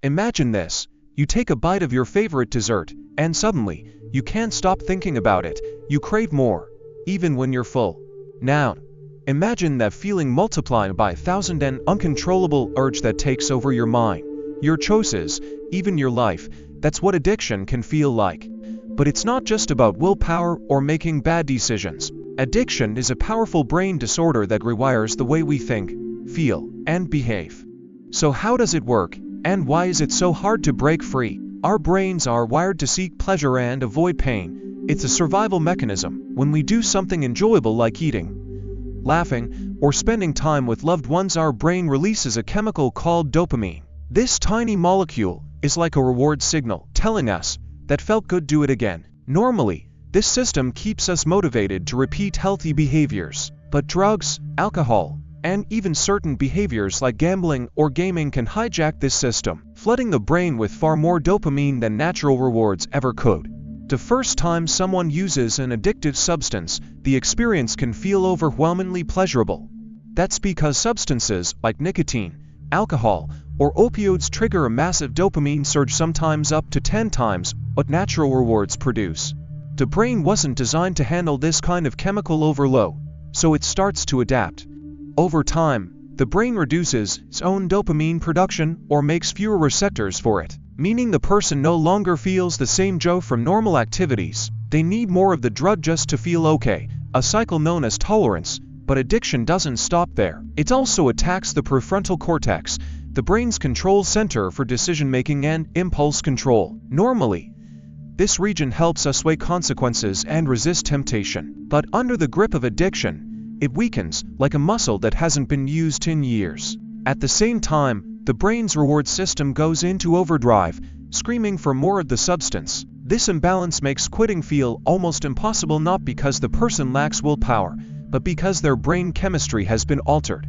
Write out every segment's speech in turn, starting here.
Imagine this. You take a bite of your favorite dessert, and suddenly, you can't stop thinking about it. You crave more, even when you're full. Now, imagine that feeling multiplied by 1,000, an uncontrollable urge that takes over your mind, your choices, even your life. That's what addiction can feel like. But it's not just about willpower or making bad decisions. Addiction is a powerful brain disorder that rewires the way we think, feel, and behave. So how does it work, and why is it so hard to break free? Our brains are wired to seek pleasure and avoid pain. It's a survival mechanism. When we do something enjoyable like eating, laughing, or spending time with loved ones, our brain releases a chemical called dopamine. This tiny molecule is like a reward signal, telling us, "That felt good, do it again." Normally, this system keeps us motivated to repeat healthy behaviors. But drugs, alcohol, and even certain behaviors like gambling or gaming can hijack this system, flooding the brain with far more dopamine than natural rewards ever could. The first time someone uses an addictive substance, the experience can feel overwhelmingly pleasurable. That's because substances like nicotine, alcohol, or opioids trigger a massive dopamine surge, sometimes up to 10 times what natural rewards produce. The brain wasn't designed to handle this kind of chemical overload, so it starts to adapt. Over time, the brain reduces its own dopamine production or makes fewer receptors for it, meaning the person no longer feels the same joy from normal activities. They need more of the drug just to feel okay, a cycle known as tolerance. But addiction doesn't stop there. It also attacks the prefrontal cortex, the brain's control center for decision-making and impulse control. Normally, this region helps us weigh consequences and resist temptation. But under the grip of addiction, it weakens, like a muscle that hasn't been used in years. At the same time, the brain's reward system goes into overdrive, screaming for more of the substance. This imbalance makes quitting feel almost impossible, not because the person lacks willpower, but because their brain chemistry has been altered.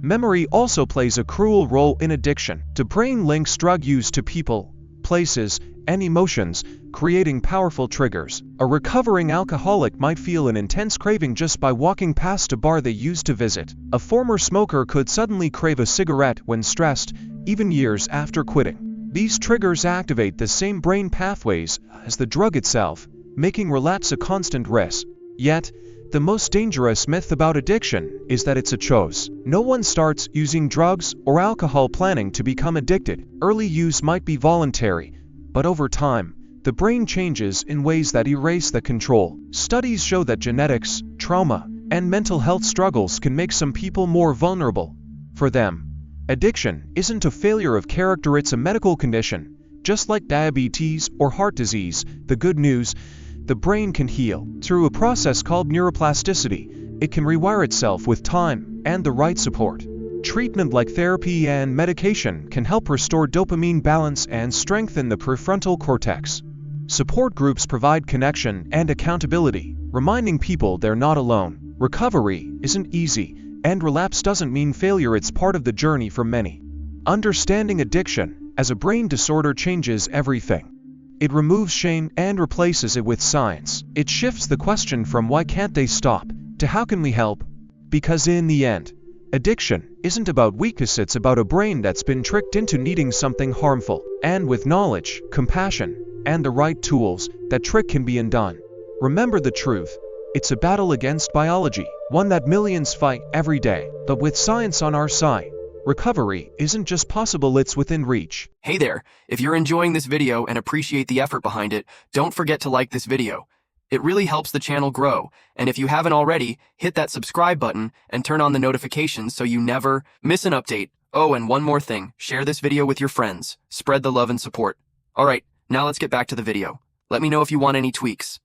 Memory also plays a crucial role in addiction. The brain links drug use to people, places, and emotions, creating powerful triggers. A recovering alcoholic might feel an intense craving just by walking past a bar they used to visit. A former smoker could suddenly crave a cigarette when stressed, even years after quitting. These triggers activate the same brain pathways as the drug itself, making relapse a constant risk. Yet, the most dangerous myth about addiction is that it's a choice. No one starts using drugs or alcohol planning to become addicted. Early use might be voluntary, but over time, the brain changes in ways that erase the control. Studies show that genetics, trauma, and mental health struggles can make some people more vulnerable. For them, addiction isn't a failure of character, it's a medical condition. Just like diabetes or heart disease, the good news: the brain can heal. Through a process called neuroplasticity, it can rewire itself with time and the right support. Treatment like therapy and medication can help restore dopamine balance and strengthen the prefrontal cortex. Support groups provide connection and accountability, reminding people they're not alone. Recovery isn't easy, and relapse doesn't mean failure, it's part of the journey for many. Understanding addiction as a brain disorder changes everything. It removes shame and replaces it with science. It shifts the question from "why can't they stop" to "how can we help?" Because in the end, addiction isn't about weakness, it's about a brain that's been tricked into needing something harmful. And with knowledge, compassion, and the right tools, that trick can be undone. Remember the truth: it's a battle against biology, one that millions fight every day. But with science on our side, recovery isn't just possible, it's within reach. Hey there, if you're enjoying this video and appreciate the effort behind it, don't forget to like this video. It really helps the channel grow, and if you haven't already, hit that subscribe button and turn on the notifications so you never miss an update. Oh, and one more thing, share this video with your friends. Spread the love and support. Alright, now let's get back to the video. Let me know if you want any tweaks.